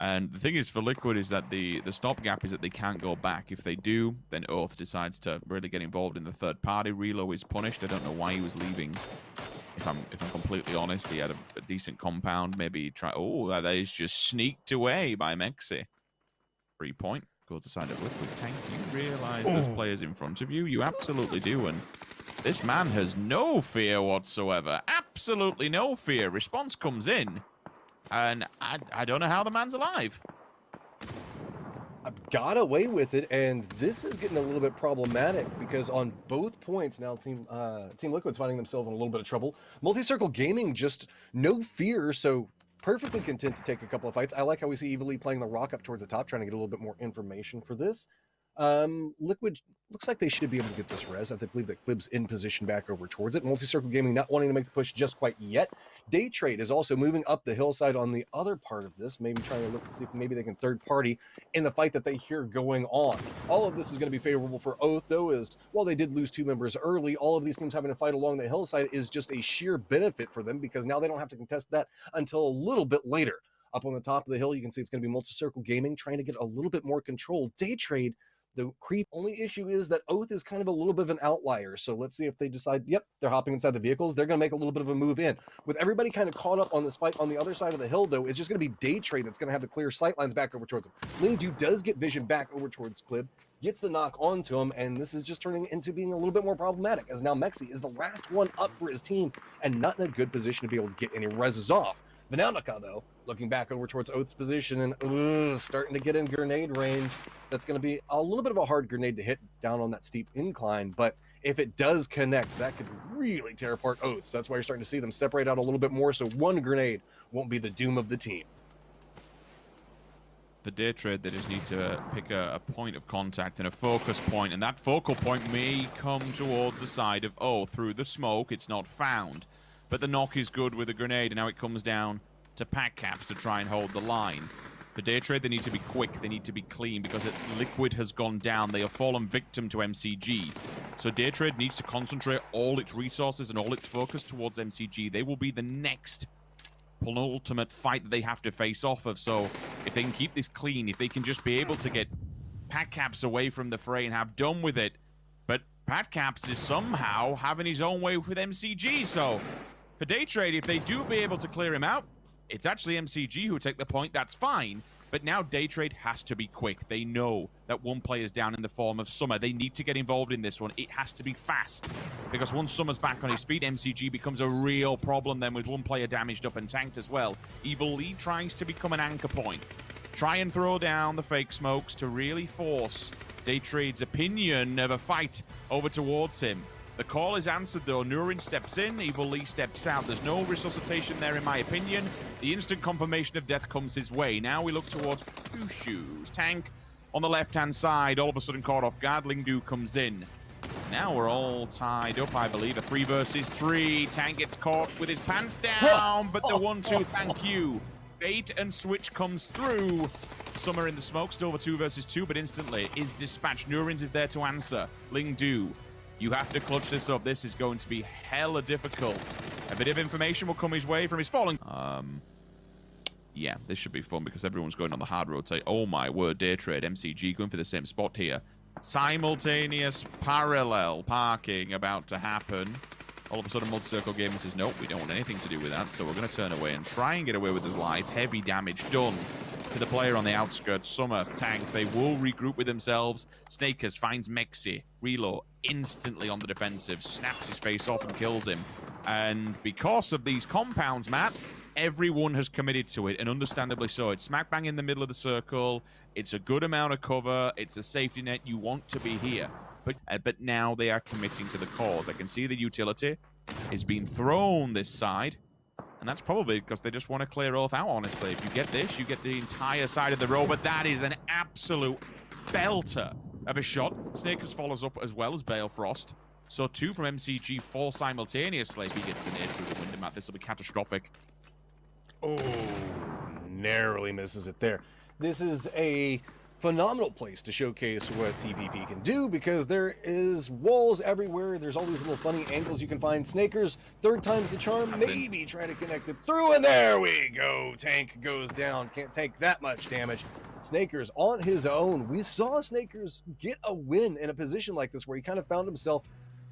And the thing is for Liquid is that the stopgap is that they can't go back. If they do, then Oath decides to really get involved in the third party. Relo is punished. I don't know why he was leaving. If I'm completely honest, he had a decent compound. Maybe he tried. Oh, that is just sneaked away by Mexi. 3 point goes to side of Liquid. Tank, you realize there's players in front of you? You absolutely do. And this man has no fear whatsoever. Absolutely no fear. Response comes in. And I don't know how the man's alive. Got away with it, and this is getting a little bit problematic because on both points now, Team Liquid's finding themselves in a little bit of trouble. Multi-Circle Gaming just no fear, so perfectly content to take a couple of fights. I like how we see Evil playing the rock up towards the top, trying to get a little bit more information for this. Liquid looks like they should be able to get this res. I believe that Clib's in position back over towards it. Multi-Circle Gaming not wanting to make the push just quite yet. Daytrade is also moving up the hillside on the other part of this, maybe trying to look to see if maybe they can third party in the fight that they hear going on. All of this is going to be favorable for Oath, though, as while they did lose 2 members early, all of these teams having to fight along the hillside is just a sheer benefit for them because now they don't have to contest that until a little bit later. Up on the top of the hill, you can see it's going to be Multi-Circle Gaming trying to get a little bit more control. Daytrade, the creep, only issue is that Oath is kind of a little bit of an outlier. So let's see if they decide, yep, they're hopping inside the vehicles. They're going to make a little bit of a move in. With everybody kind of caught up on this fight on the other side of the hill, though, it's just going to be Daytrade that's going to have the clear sight lines back over towards him. Lingdu does get vision back over towards Clib, gets the knock onto him, and this is just turning into being a little bit more problematic, as now Mexi is the last one up for his team and not in a good position to be able to get any reses off. Vinautica, though, looking back over towards Oath's position and starting to get in grenade range. That's going to be a little bit of a hard grenade to hit down on that steep incline, but if it does connect, that could really tear apart Oaths. That's why you're starting to see them separate out a little bit more, so one grenade won't be the doom of the team. For Daytrade, they just need to pick a point of contact and a focus point, and that focal point may come towards the side of Oath. Through the smoke, it's not found. But the knock is good with the grenade, and now it comes down to pack caps to try and hold the line. For Daytrade, they need to be quick, they need to be clean, because Liquid has gone down. They have fallen victim to MCG. So Daytrade needs to concentrate all its resources and all its focus towards MCG. They will be the next penultimate fight that they have to face off of. So if they can keep this clean, if they can just be able to get pack caps away from the fray and have done with it. But Pat Caps is somehow having his own way with MCG, so for Daytrade, if they do be able to clear him out, it's actually MCG who take the point, that's fine. But now Daytrade has to be quick. They know that one player's down in the form of Summer. They need to get involved in this one. It has to be fast. Because once Summer's back on his feet, MCG becomes a real problem then with one player damaged up and tanked as well. Evil Lee tries to become an anchor point. Try and throw down the fake smokes to really force Daytrade's opinion of a fight over towards him. The call is answered, though. Nurin steps in, Evil Lee steps out. There's no resuscitation there, in my opinion. The instant confirmation of death comes his way. Now we look towards Shoes. Tank on the left-hand side, all of a sudden caught off guard. Lingdu comes in. Now we're all tied up, I believe. A 3 versus 3. Tank gets caught with his pants down, but the 1-2, thank you. Bait and switch comes through. Summer in the smoke, still the 2 versus 2, but instantly is dispatched. Nurins is there to answer. Lingdu, you have to clutch this up. This is going to be hella difficult. A bit of information will come his way from his falling. Yeah, this should be fun because everyone's going on the hard rotate. Oh my word, Daytrade, MCG going for the same spot here. Simultaneous parallel parking about to happen. All of a sudden, Multi-Circle Gaming says, nope, we don't want anything to do with that, so we're going to turn away and try and get away with his life. Heavy damage done to the player on the outskirts. Summer, Tank, they will regroup with themselves. Snakers finds Mexi. Relo instantly on the defensive, snaps his face off and kills him. And because of these compounds, Matt, everyone has committed to it, and understandably so. It's smack bang in the middle of the circle. It's a good amount of cover. It's a safety net. You want to be here. But now they are committing to the cause. I can see the utility is being thrown this side. And that's probably because they just want to clear Oath out, honestly. If you get this, you get the entire side of the row. But that is an absolute belter of a shot. Snakers follows up as well as Balefrost. So 2 from MCG, 4 simultaneously. If he gets the nade through the window map, this will be catastrophic. Oh, narrowly misses it there. This is a phenomenal place to showcase what TPP can do, because there is walls everywhere. There's all these little funny angles you can find. Snakers, third time's the charm, maybe trying to connect it through, and there we go. Tank goes down. Can't take that much damage. Snakers on his own. We saw Snakers get a win in a position like this where he kind of found himself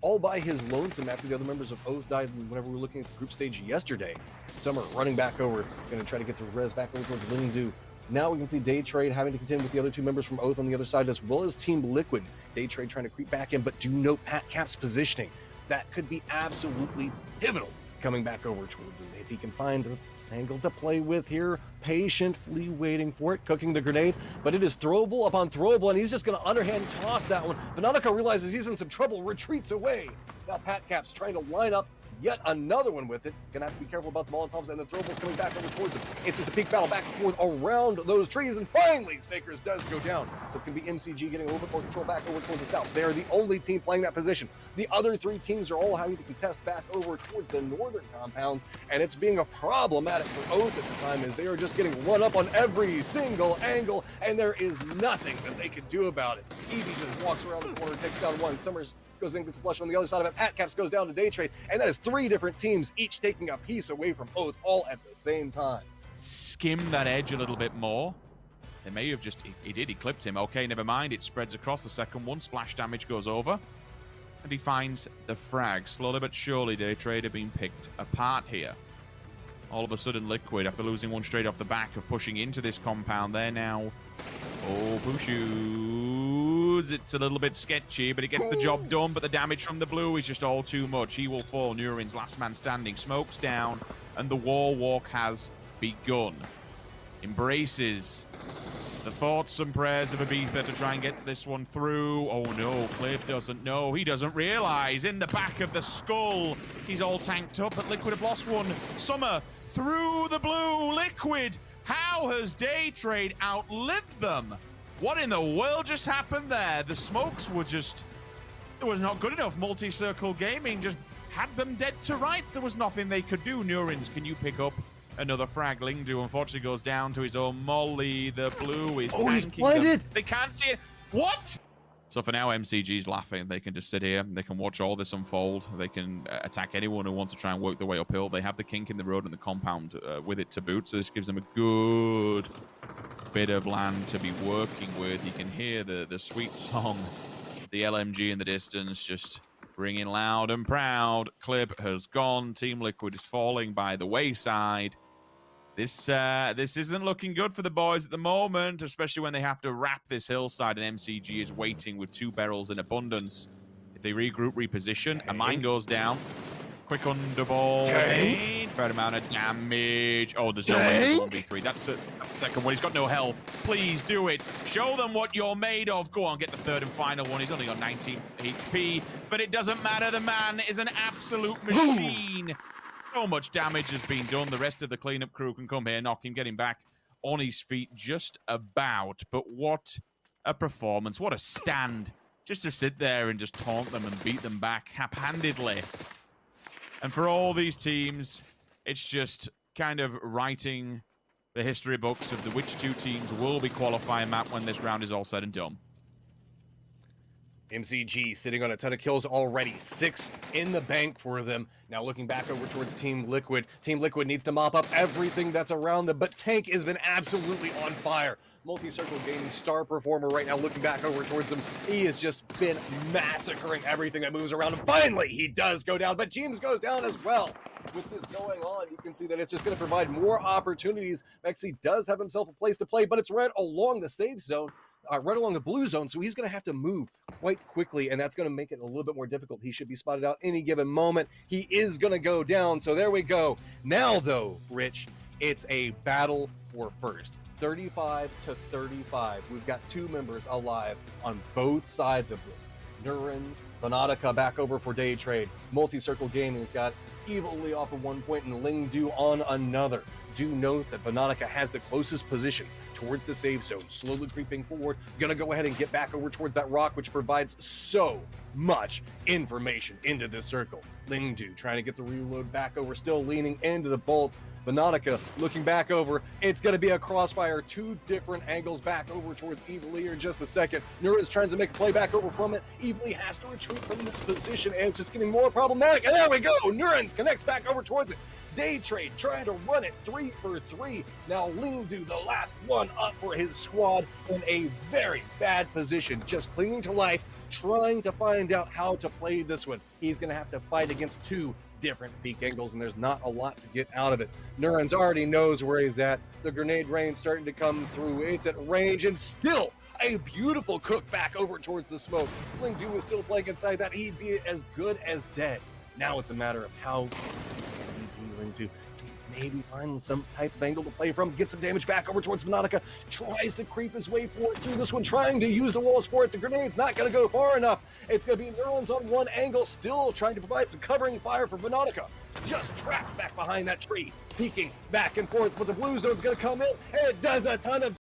all by his lonesome after the other members of Oath died whenever we were looking at the group stage yesterday. Summer running back over, going to try to get the res back over towards Lingdu. Now we can see Daytrade having to contend with the other two members from Oath on the other side, as well as Team Liquid. Daytrade trying to creep back in, but do note Cap's positioning. That could be absolutely pivotal coming back over towards him. If he can find an angle to play with here, patiently waiting for it, cooking the grenade, but it is throwable upon throwable, and he's just going to underhand toss that one. Bananaca realizes he's in some trouble, retreats away. Now Cap's trying to line up yet another one with it. Gonna have to be careful about the Molotovs and the throwables coming back over towards him. It's just a peak battle back and forth around those trees, and finally Snakers does go down. So it's gonna be MCG getting a little bit more control back over towards the south. They're the only team playing that position. The other three teams are all having to contest back over towards the northern compounds, and it's being a problematic for Oath at the time, as they are just getting run up on every single angle, and there is nothing that they can do about it. Evie just walks around the corner, takes down one. Summers goes in, gets a flush on the other side of it. Caps goes down to Daytrade, and that is three different teams, each taking a piece away from Oath, all at the same time. Skim that edge a little bit more. They may have just... He clipped him. Okay, never mind. It spreads across the second one. Splash damage goes over. And he finds the frag. Slowly but surely, Daytrade are being picked apart here. All of a sudden, Liquid, after losing one straight off the back of pushing into this compound, they're now... Oh, boom shoes. It's a little bit sketchy, but it gets the job done. But the damage from the blue is just all too much. He will fall. Nurin's last man standing. Smokes down, and the wall walk has begun. Embraces the thoughts and prayers of Ibiza to try and get this one through. Oh no, Cliff doesn't know. He doesn't realize. In the back of the skull, he's all tanked up, but Liquid have lost one. Summer through the blue. Liquid. How has Daytrade outlived them? What in the world just happened there? The smokes were just... It was not good enough. Multi-circle gaming just had them dead to rights. There was nothing they could do. Nurins, can you pick up another frag? Lingdu unfortunately goes down to his own molly. The blue is tanking. He's blinded. They can't see it. What? So for now, MCG's laughing. They can just sit here. They can watch all this unfold. They can attack anyone who wants to try and work their way uphill. They have the kink in the road and the compound with it to boot. So this gives them a good bit of land to be working with. You can hear the sweet song, the LMG in the distance, just ringing loud and proud. Clip has gone. Team Liquid is falling by the wayside. This isn't looking good for the boys at the moment, especially when they have to wrap this hillside and MCG is waiting with 2 barrels in abundance. If they regroup, reposition, a mine goes down. Quick underball. Fair amount of damage. Oh, there's no way to 1v3. That's the second one. He's got no health. Please do it. Show them what you're made of. Go on, get the third and final one. He's only got 19 HP, but it doesn't matter. The man is an absolute machine. So much damage has been done. The rest of the cleanup crew can come here, knock him, get him back on his feet just about. But what a performance. What a stand. Just to sit there and just taunt them and beat them back haphazardly. And for all these teams, it's just kind of writing the history books of which 2 teams will be qualifying map when this round is all said and done. MCG sitting on a ton of kills already. 6 in the bank for them. Now looking back over towards Team Liquid. Team Liquid needs to mop up everything that's around them, but Tank has been absolutely on fire. Multi-circle gaming star performer right now looking back over towards him. He has just been massacring everything that moves around him. Finally, he does go down, but James goes down as well. With this going on, you can see that it's just going to provide more opportunities. Mexi does have himself a place to play, but it's right along the safe zone. Right along the blue zone, so he's going to have to move quite quickly, and that's going to make it a little bit more difficult. He should be spotted out any given moment. He is going to go down, so there we go. Now, though, Rich, it's a battle for first. 35 to 35. We've got 2 members alive on both sides of this. Nurins, Fanatica back over for Daytrade. Multi-Circle Gaming's got evilly off of 1 point and Lingdu on another. Do note that Fanatica has the closest position towards the safe zone, slowly creeping forward. Gonna go ahead and get back over towards that rock, which provides so much information into this circle. Lingdu trying to get the reload back over, still leaning into the bolts. Veronica looking back over. It's going to be a crossfire. Two different angles back over towards Evil here in just a second. Nuran's trying to make a play back over from it. Evil has to retreat from this position, and it's just getting more problematic. And there we go. Nuran's connects back over towards it. Daytrade trying to run it 3 for 3. Now Lingdu, the last one up for his squad, in a very bad position, just clinging to life, trying to find out how to play this one. He's going to have to fight against two different peak angles, and there's not a lot to get out of it. Nuran's already knows where he's at. The grenade rain's starting to come through. It's at range, and still a beautiful cook back over towards the smoke. Lingdu was still playing inside that. He'd be as good as dead. Now it's a matter of how to maybe find some type of angle to play from, get some damage back over towards Veronica, tries to creep his way forward through this one, trying to use the walls for it. The grenade's not going to go far enough. It's going to be Neurons on one angle, still trying to provide some covering fire for Veronica. Just trapped back behind that tree, peeking back and forth, but the blue zone's going to come in, and it does a ton of